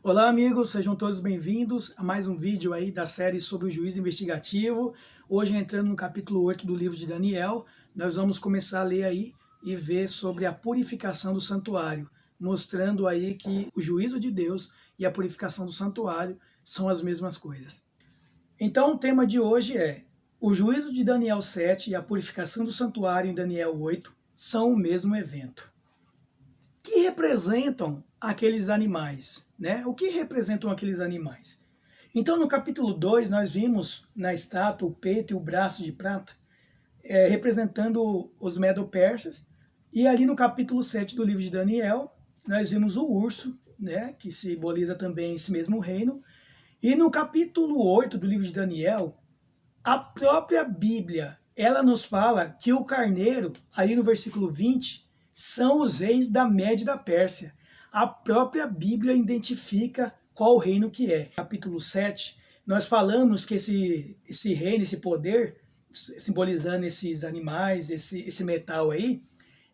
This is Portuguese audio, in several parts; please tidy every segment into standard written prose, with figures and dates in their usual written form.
Olá amigos, sejam todos bem-vindos a mais um vídeo aí da série sobre o juízo investigativo. Hoje entrando no capítulo 8 do livro de Daniel, nós vamos começar a ler aí e ver sobre a purificação do santuário, mostrando aí que o juízo de Deus e a purificação do santuário são as mesmas coisas. Então o tema de hoje é: o juízo de Daniel 7 e a purificação do santuário em Daniel 8 são o mesmo evento. Que representam aqueles animais, né? O que representam aqueles animais? Então, no capítulo 2, nós vimos na estátua o peito e o braço de prata, representando os medo-persas, e ali no capítulo 7 do livro de Daniel, nós vimos o urso, né? Que simboliza também esse mesmo reino, e no capítulo 8 do livro de Daniel, a própria Bíblia, ela nos fala que o carneiro, aí no versículo 20, são os reis da Média e da Pérsia. A própria Bíblia identifica qual reino que é. Capítulo 7, nós falamos que esse reino, esse poder, simbolizando esses animais, esse metal aí,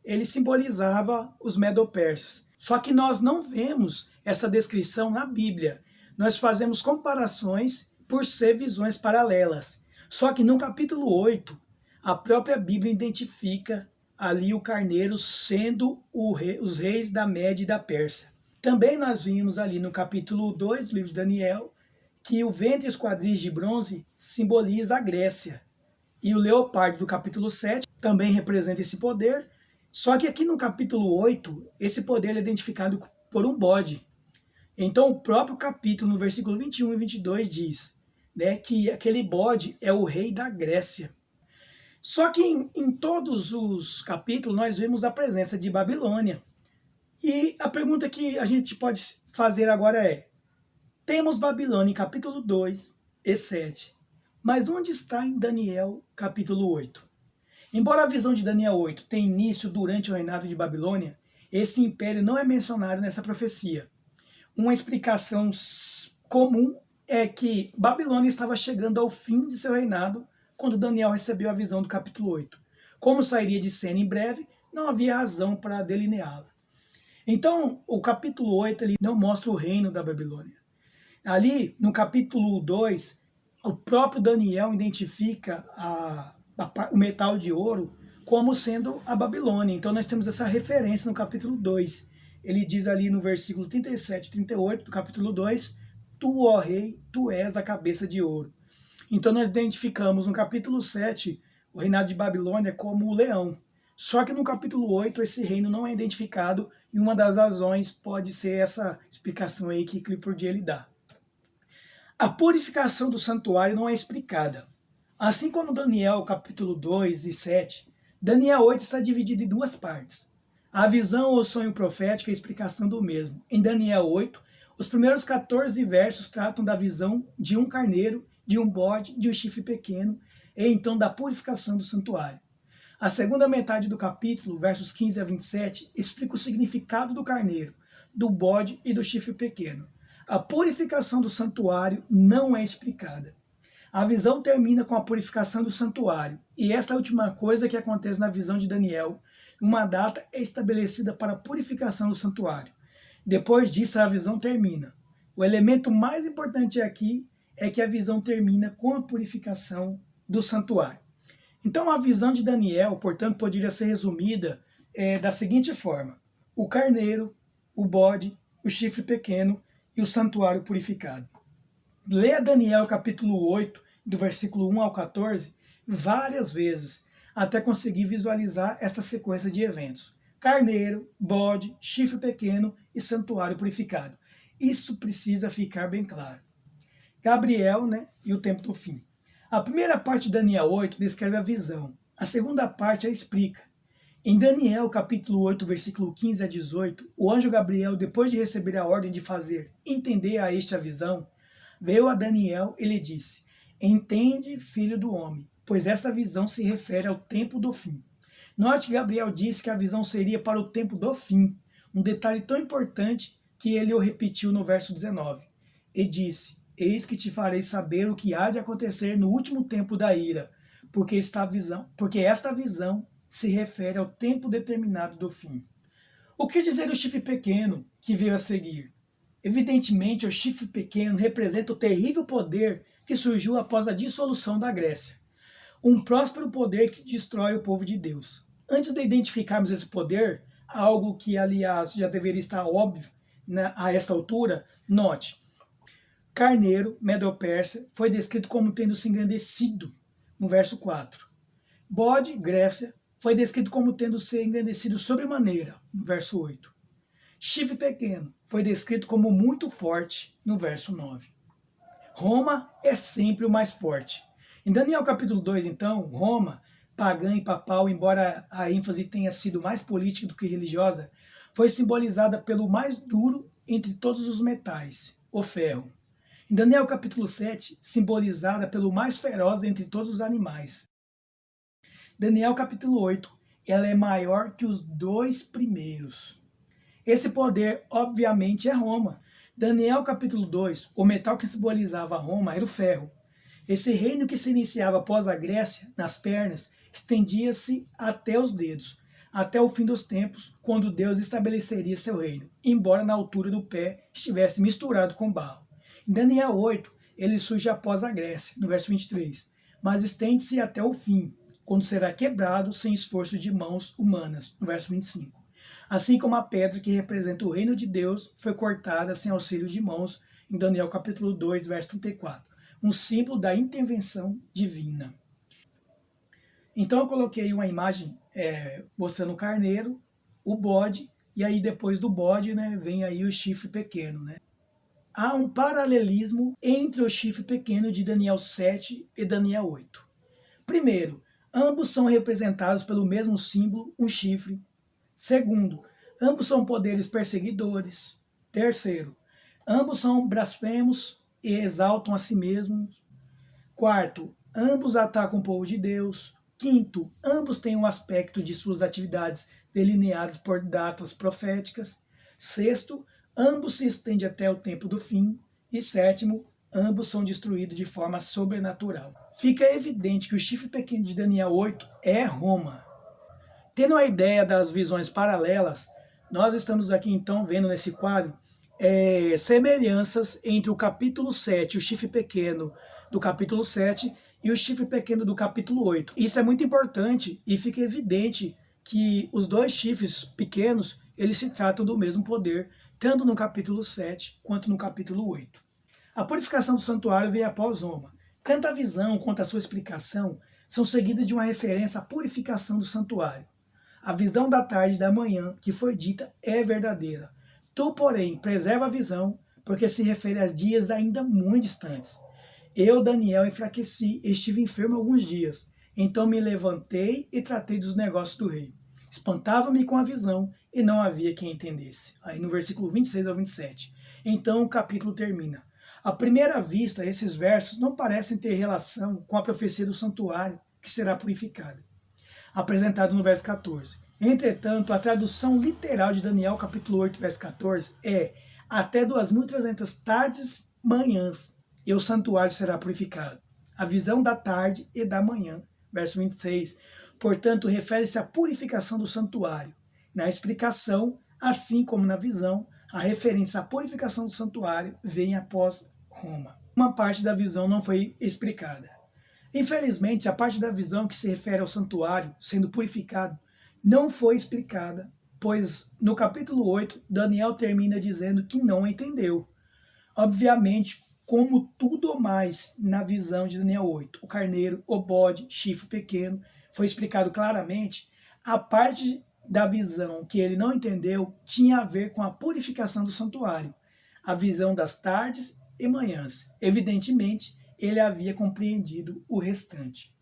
ele simbolizava os medo-persas. Só que nós não vemos essa descrição na Bíblia. Nós fazemos comparações por ser visões paralelas. Só que no capítulo 8, a própria Bíblia identifica ali o carneiro sendo os reis da Média e da Pérsia. Também nós vimos ali no capítulo 2 do livro de Daniel que o ventre e os quadris de bronze simboliza a Grécia. E o leopardo do capítulo 7 também representa esse poder. Só que aqui no capítulo 8, esse poder é identificado por um bode. Então o próprio capítulo, no versículo 21 e 22, diz, né, que aquele bode é o rei da Grécia. Só que em todos os capítulos nós vemos a presença de Babilônia. E a pergunta que a gente pode fazer agora é: temos Babilônia em capítulo 2 e 7, mas onde está em Daniel capítulo 8? Embora a visão de Daniel 8 tenha início durante o reinado de Babilônia, esse império não é mencionado nessa profecia. Uma explicação comum é que Babilônia estava chegando ao fim de seu reinado quando Daniel recebeu a visão do capítulo 8. Como sairia de cena em breve, não havia razão para delineá-la. Então, o capítulo 8 ele não mostra o reino da Babilônia. Ali, no capítulo 2, o próprio Daniel identifica o metal de ouro como sendo a Babilônia. Então, nós temos essa referência no capítulo 2. Ele diz ali no versículo 37 e 38 do capítulo 2, Tu, ó rei, tu és a cabeça de ouro. Então nós identificamos no capítulo 7 o reinado de Babilônia como o leão. Só que no capítulo 8 esse reino não é identificado e uma das razões pode ser essa explicação aí que Clifford ele dá. A purificação do santuário não é explicada. Assim como Daniel capítulo 2 e 7, Daniel 8 está dividido em duas partes. A visão ou sonho profético é a explicação do mesmo. Em Daniel 8, os primeiros 14 versos tratam da visão de um carneiro, de um bode, de um chifre pequeno, e então da purificação do santuário. A segunda metade do capítulo, versos 15 a 27, explica o significado do carneiro, do bode e do chifre pequeno. A purificação do santuário não é explicada. A visão termina com a purificação do santuário, e esta é a última coisa que acontece na visão de Daniel. Uma data é estabelecida para a purificação do santuário. Depois disso, a visão termina. O elemento mais importante aqui é que a visão termina com a purificação do santuário. Então a visão de Daniel, portanto, poderia ser resumida da seguinte forma: o carneiro, o bode, o chifre pequeno e o santuário purificado. Leia Daniel capítulo 8, do versículo 1 ao 14, várias vezes, até conseguir visualizar essa sequência de eventos: carneiro, bode, chifre pequeno e santuário purificado. Isso precisa ficar bem claro. Gabriel, né, e o tempo do fim. A primeira parte de Daniel 8 descreve a visão. A segunda parte a explica. Em Daniel, capítulo 8, versículo 15 a 18, o anjo Gabriel, depois de receber a ordem de fazer entender a este a visão, veio a Daniel e lhe disse: Entende, filho do homem, pois esta visão se refere ao tempo do fim. Note que Gabriel disse que a visão seria para o tempo do fim, um detalhe tão importante que ele o repetiu no verso 19. E disse: Eis que te farei saber o que há de acontecer no último tempo da ira, porque esta visão se refere ao tempo determinado do fim. O que dizer do chifre pequeno que veio a seguir? Evidentemente, o chifre pequeno representa o terrível poder que surgiu após a dissolução da Grécia. Um próspero poder que destrói o povo de Deus. Antes de identificarmos esse poder, algo que, aliás, já deveria estar óbvio a essa altura, note. Carneiro, Medo-Pérsia, foi descrito como tendo se engrandecido, no verso 4. Bode, Grécia, foi descrito como tendo se engrandecido sobremaneira, no verso 8. Chifre pequeno foi descrito como muito forte, no verso 9. Roma é sempre o mais forte. Em Daniel capítulo 2, então, Roma, pagã e papal, embora a ênfase tenha sido mais política do que religiosa, foi simbolizada pelo mais duro entre todos os metais, o ferro. Em Daniel capítulo 7, simbolizada pelo mais feroz entre todos os animais. Daniel capítulo 8, ela é maior que os dois primeiros. Esse poder, obviamente, é Roma. Daniel capítulo 2, o metal que simbolizava Roma era o ferro. Esse reino que se iniciava após a Grécia, nas pernas, estendia-se até os dedos, até o fim dos tempos, quando Deus estabeleceria seu reino, embora na altura do pé estivesse misturado com barro. Em Daniel 8, ele surge após a Grécia, no verso 23, mas estende-se até o fim, quando será quebrado sem esforço de mãos humanas, no verso 25. Assim como a pedra que representa o reino de Deus foi cortada sem auxílio de mãos, em Daniel capítulo 2, verso 34, um símbolo da intervenção divina. Então eu coloquei uma imagem mostrando o carneiro, o bode, e aí depois do bode, né, vem aí o chifre pequeno, né? Há um paralelismo entre o chifre pequeno de Daniel 7 e Daniel 8. Primeiro, ambos são representados pelo mesmo símbolo, um chifre. Segundo, ambos são poderes perseguidores. Terceiro, ambos são blasfemos e exaltam a si mesmos. Quarto, ambos atacam o povo de Deus. Quinto, ambos têm um aspecto de suas atividades delineadas por datas proféticas. Sexto, ambos se estendem até o tempo do fim. E sétimo, ambos são destruídos de forma sobrenatural. Fica evidente que o chifre pequeno de Daniel 8 é Roma. Tendo a ideia das visões paralelas, nós estamos aqui então vendo nesse quadro semelhanças entre o capítulo 7, o chifre pequeno do capítulo 7 e o chifre pequeno do capítulo 8. Isso é muito importante e fica evidente que os dois chifres pequenos, eles se tratam do mesmo poder, tanto no capítulo 7 quanto no capítulo 8. A purificação do santuário veio após Roma. Tanto a visão quanto a sua explicação são seguidas de uma referência à purificação do santuário. A visão da tarde e da manhã que foi dita é verdadeira. Tu, porém, preserva a visão, porque se refere a dias ainda muito distantes. Eu, Daniel, enfraqueci e estive enfermo alguns dias. Então me levantei e tratei dos negócios do rei. Espantava-me com a visão e não havia quem entendesse. Aí no versículo 26 ao 27. Então o capítulo termina. À primeira vista, esses versos não parecem ter relação com a profecia do santuário que será purificado, apresentado no verso 14. Entretanto, a tradução literal de Daniel capítulo 8, verso 14 é até 2.300 tardes, manhãs, e o santuário será purificado. A visão da tarde e da manhã, verso 26, portanto, refere-se à purificação do santuário. Na explicação, assim como na visão, a referência à purificação do santuário vem após Roma. Uma parte da visão não foi explicada. Infelizmente, a parte da visão que se refere ao santuário sendo purificado não foi explicada, pois no capítulo 8, Daniel termina dizendo que não entendeu. Obviamente, como tudo mais na visão de Daniel 8, o carneiro, o bode, chifre pequeno, foi explicado claramente, a parte da visão que ele não entendeu tinha a ver com a purificação do santuário, a visão das tardes e manhãs. Evidentemente, ele havia compreendido o restante.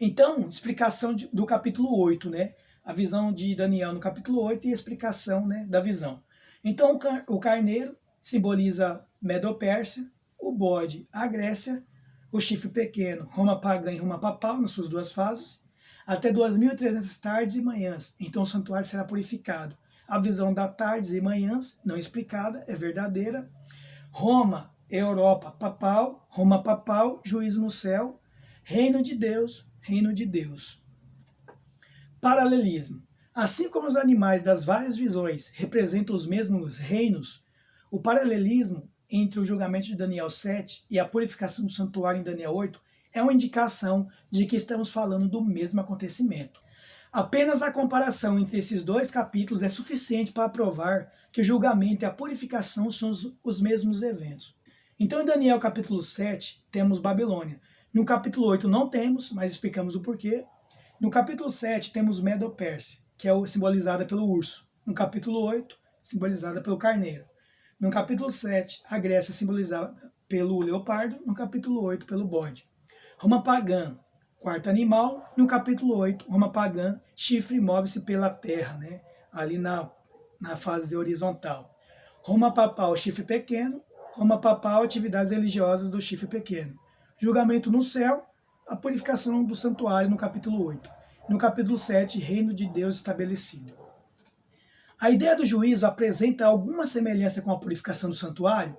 Então, explicação do capítulo 8, né? A visão de Daniel no capítulo 8 e a explicação, né, da visão. Então, o carneiro simboliza Medo-Pérsia, o bode, a Grécia, o chifre pequeno, Roma pagã e Roma papal, nas suas duas fases, até 2.300 tardes e manhãs. Então, o santuário será purificado. A visão das tardes e manhãs, não explicada, é verdadeira. Roma, Europa papal, Roma papal, juízo no céu, reino de Deus, reino de Deus. Paralelismo. Assim como os animais das várias visões representam os mesmos reinos, O paralelismo entre o julgamento de Daniel 7 e a purificação do santuário em Daniel 8 é uma indicação de que estamos falando do mesmo acontecimento. Apenas a comparação entre esses dois capítulos é suficiente para provar que o julgamento e a purificação são os mesmos eventos. Então, em Daniel capítulo 7, temos Babilônia. No capítulo 8 não temos, mas explicamos o porquê. No capítulo 7 temos Medo-Pérsia, que é simbolizada pelo urso. No capítulo 8, simbolizada pelo carneiro. No capítulo 7, a Grécia simbolizada pelo leopardo. No capítulo 8, pelo bode. Roma pagã, quarto animal. No capítulo 8, Roma pagã, chifre move-se pela terra, né? Ali na fase horizontal. Roma papal, chifre pequeno. Roma papal, atividades religiosas do chifre pequeno. Julgamento no céu, a purificação do santuário no capítulo 8. No capítulo 7, reino de Deus estabelecido. A ideia do juízo apresenta alguma semelhança com a purificação do santuário?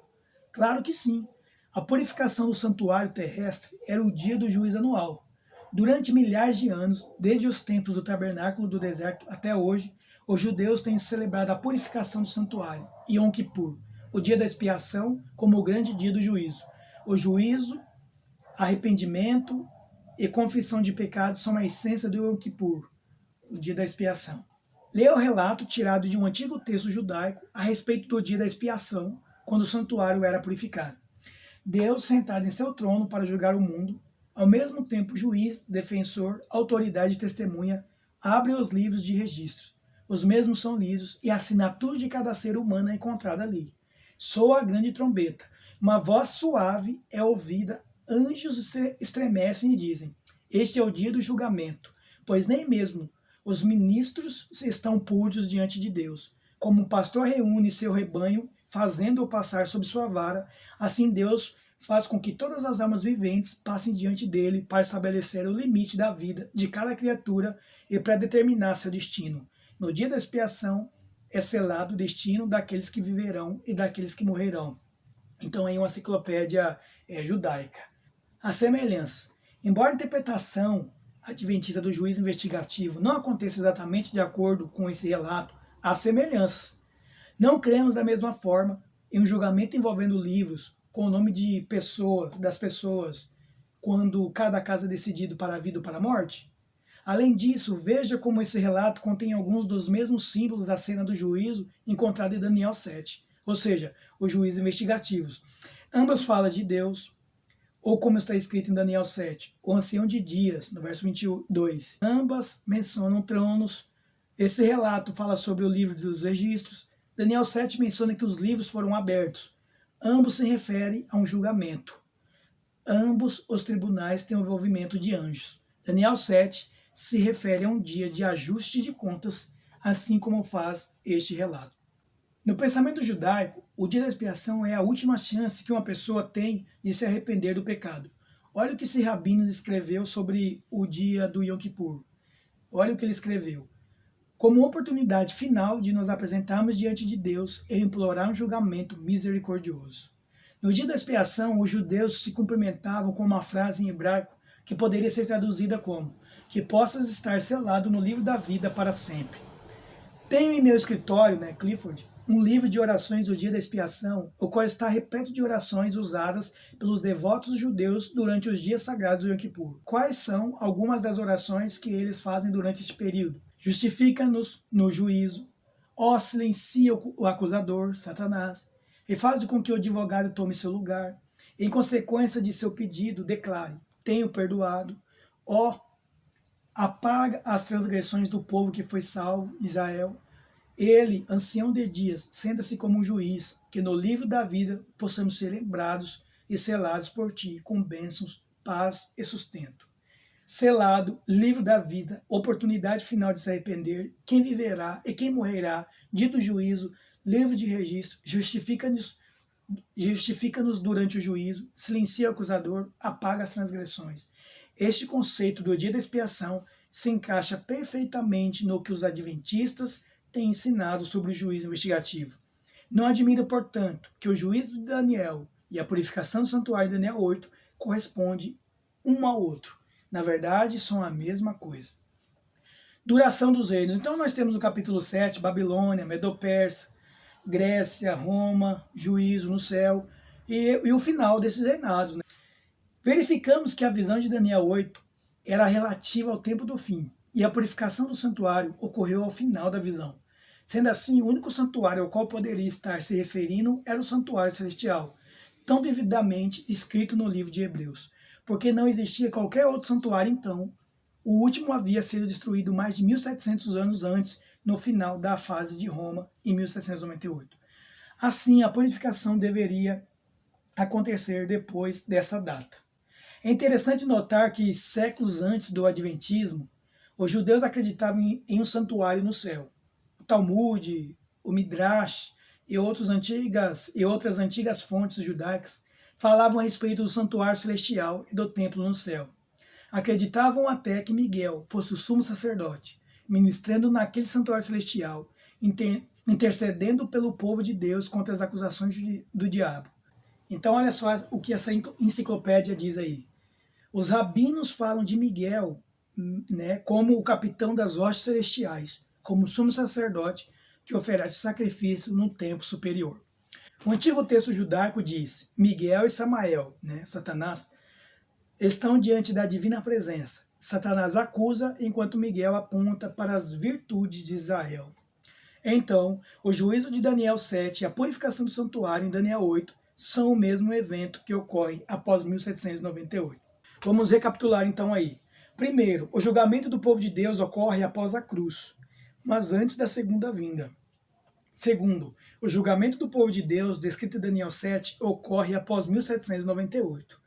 Claro que sim. A purificação do santuário terrestre era o dia do juízo anual. Durante milhares de anos, desde os tempos do tabernáculo do deserto até hoje, os judeus têm celebrado a purificação do santuário, Yom Kippur, o dia da expiação, como o grande dia do juízo. O juízo, arrependimento e confissão de pecados são a essência do Yom Kippur, o dia da expiação. Leia o relato tirado de um antigo texto judaico a respeito do dia da expiação, quando o santuário era purificado. Deus, sentado em seu trono para julgar o mundo, ao mesmo tempo juiz, defensor, autoridade e testemunha, abre os livros de registros. Os mesmos são lidos e a assinatura de cada ser humano é encontrada ali. Soa a grande trombeta. Uma voz suave é ouvida, anjos estremecem e dizem: este é o dia do julgamento, pois nem mesmo os ministros estão puros diante de Deus. Como um pastor reúne seu rebanho, fazendo-o passar sob sua vara, assim Deus faz com que todas as almas viventes passem diante dele para estabelecer o limite da vida de cada criatura e para determinar seu destino. No dia da expiação é selado o destino daqueles que viverão e daqueles que morrerão. Então, aí uma enciclopédia judaica. As semelhanças. Embora a interpretação adventista do juízo investigativo não aconteça exatamente de acordo com esse relato, há semelhanças. Não cremos da mesma forma em um julgamento envolvendo livros com o nome de das pessoas, quando cada caso é decidido para a vida ou para a morte. Além disso, veja como esse relato contém alguns dos mesmos símbolos da cena do juízo encontrada em Daniel 7, ou seja, os juízos investigativos. Ambas falam de Deus, ou como está escrito em Daniel 7, o ancião de dias, no verso 22. Ambas mencionam tronos. Esse relato fala sobre o livro dos registros. Daniel 7 menciona que os livros foram abertos. Ambos se referem a um julgamento. Ambos os tribunais têm o envolvimento de anjos. Daniel 7 se refere a um dia de ajuste de contas, assim como faz este relato. No pensamento judaico, o dia da expiação é a última chance que uma pessoa tem de se arrepender do pecado. Olha o que esse rabino escreveu sobre o dia do Yom Kippur. Olha o que ele escreveu. Como oportunidade final de nos apresentarmos diante de Deus e implorar um julgamento misericordioso. No dia da expiação, os judeus se cumprimentavam com uma frase em hebraico que poderia ser traduzida como: que possas estar selado no livro da vida para sempre. Tenho em meu escritório, Clifford, um livro de orações do dia da expiação, o qual está repleto de orações usadas pelos devotos judeus durante os dias sagrados do Yom Kippur. Quais são algumas das orações que eles fazem durante este período? Justifica-nos no juízo, ó silencia o acusador, Satanás, e faz com que o advogado tome seu lugar. Em consequência de seu pedido, declare: tenho perdoado, ó apaga as transgressões do povo que foi salvo, Israel. Ele, ancião de dias, senta-se como um juiz, que no livro da vida possamos ser lembrados e selados por ti, com bênçãos, paz e sustento. Selado, livro da vida, oportunidade final de se arrepender, quem viverá e quem morrerá, dia do juízo, livro de registro, justifica-nos durante o juízo, silencia o acusador, apaga as transgressões. Este conceito do dia da expiação se encaixa perfeitamente no que os adventistas têm ensinado sobre o juízo investigativo. Não admira, portanto, que o juízo de Daniel e a purificação do santuário de Daniel 8 correspondem um ao outro. Na verdade, são a mesma coisa. Duração dos reinos. Então nós temos no capítulo 7, Babilônia, Medo-Persa. Grécia, Roma, juízo no céu e o final desses reinados, né? Verificamos que a visão de Daniel 8 era relativa ao tempo do fim, e a purificação do santuário ocorreu ao final da visão. Sendo assim, o único santuário ao qual poderia estar se referindo era o santuário celestial, tão vividamente escrito no livro de Hebreus. Porque não existia qualquer outro santuário então, o último havia sido destruído mais de 1700 anos antes, no final da fase de Roma, em 1798. Assim, a purificação deveria acontecer depois dessa data. É interessante notar que, séculos antes do Adventismo, os judeus acreditavam em um santuário no céu. O Talmud, o Midrash e outras antigas fontes judaicas falavam a respeito do santuário celestial e do templo no céu. Acreditavam até que Miguel fosse o sumo sacerdote, ministrando naquele santuário celestial, intercedendo pelo povo de Deus contra as acusações do diabo. Então olha só o que essa enciclopédia diz aí. Os rabinos falam de Miguel, né, como o capitão das hostes celestiais, como sumo sacerdote que oferece sacrifício no templo superior. O antigo texto judaico diz: Miguel e Samael, né, Satanás, estão diante da divina presença. Satanás acusa, enquanto Miguel aponta para as virtudes de Israel. Então, o juízo de Daniel 7 e a purificação do santuário em Daniel 8 são o mesmo evento que ocorre após 1798. Vamos recapitular então aí. Primeiro, o julgamento do povo de Deus ocorre após a cruz, mas antes da segunda vinda. Segundo, o julgamento do povo de Deus, descrito em Daniel 7, ocorre após 1798.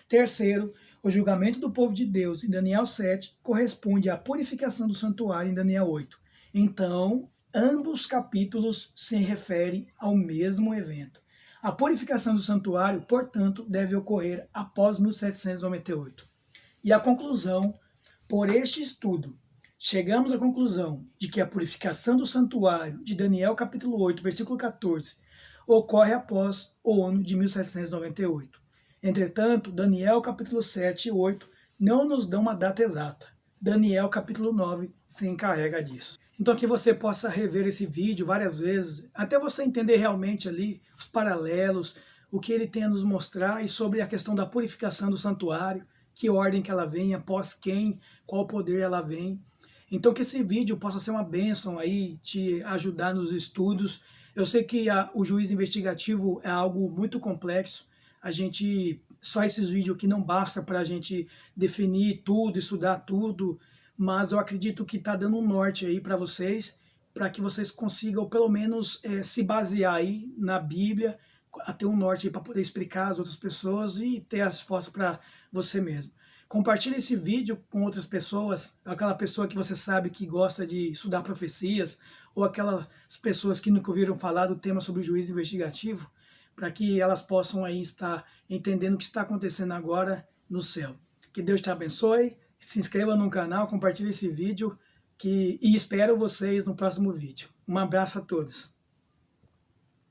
Terceiro, o julgamento do povo de Deus em Daniel 7 corresponde à purificação do santuário em Daniel 8. Então, ambos capítulos se referem ao mesmo evento. A purificação do santuário, portanto, deve ocorrer após 1798. E a conclusão, por este estudo, chegamos à conclusão de que a purificação do santuário de Daniel capítulo 8, versículo 14, ocorre após o ano de 1798. Entretanto, Daniel capítulo 7 e 8 não nos dão uma data exata. Daniel capítulo 9 se encarrega disso. Então que você possa rever esse vídeo várias vezes, até você entender realmente ali os paralelos, o que ele tem a nos mostrar e sobre a questão da purificação do santuário, que ordem que ela vem, após quem, qual poder ela vem. Então que esse vídeo possa ser uma bênção aí, te ajudar nos estudos. Eu sei que o juízo investigativo é algo muito complexo, só esses vídeos aqui não basta para a gente definir tudo, estudar tudo, mas eu acredito que está dando um norte aí para vocês, para que vocês consigam pelo menos se basear aí na Bíblia, a ter um norte para poder explicar às outras pessoas e ter a resposta para você mesmo. Compartilhe esse vídeo com outras pessoas, aquela pessoa que você sabe que gosta de estudar profecias, ou aquelas pessoas que nunca ouviram falar do tema sobre o juízo investigativo, para que elas possam aí estar entendendo o que está acontecendo agora no céu. Que Deus te abençoe, se inscreva no canal, compartilhe esse vídeo e espero vocês no próximo vídeo. Um abraço a todos.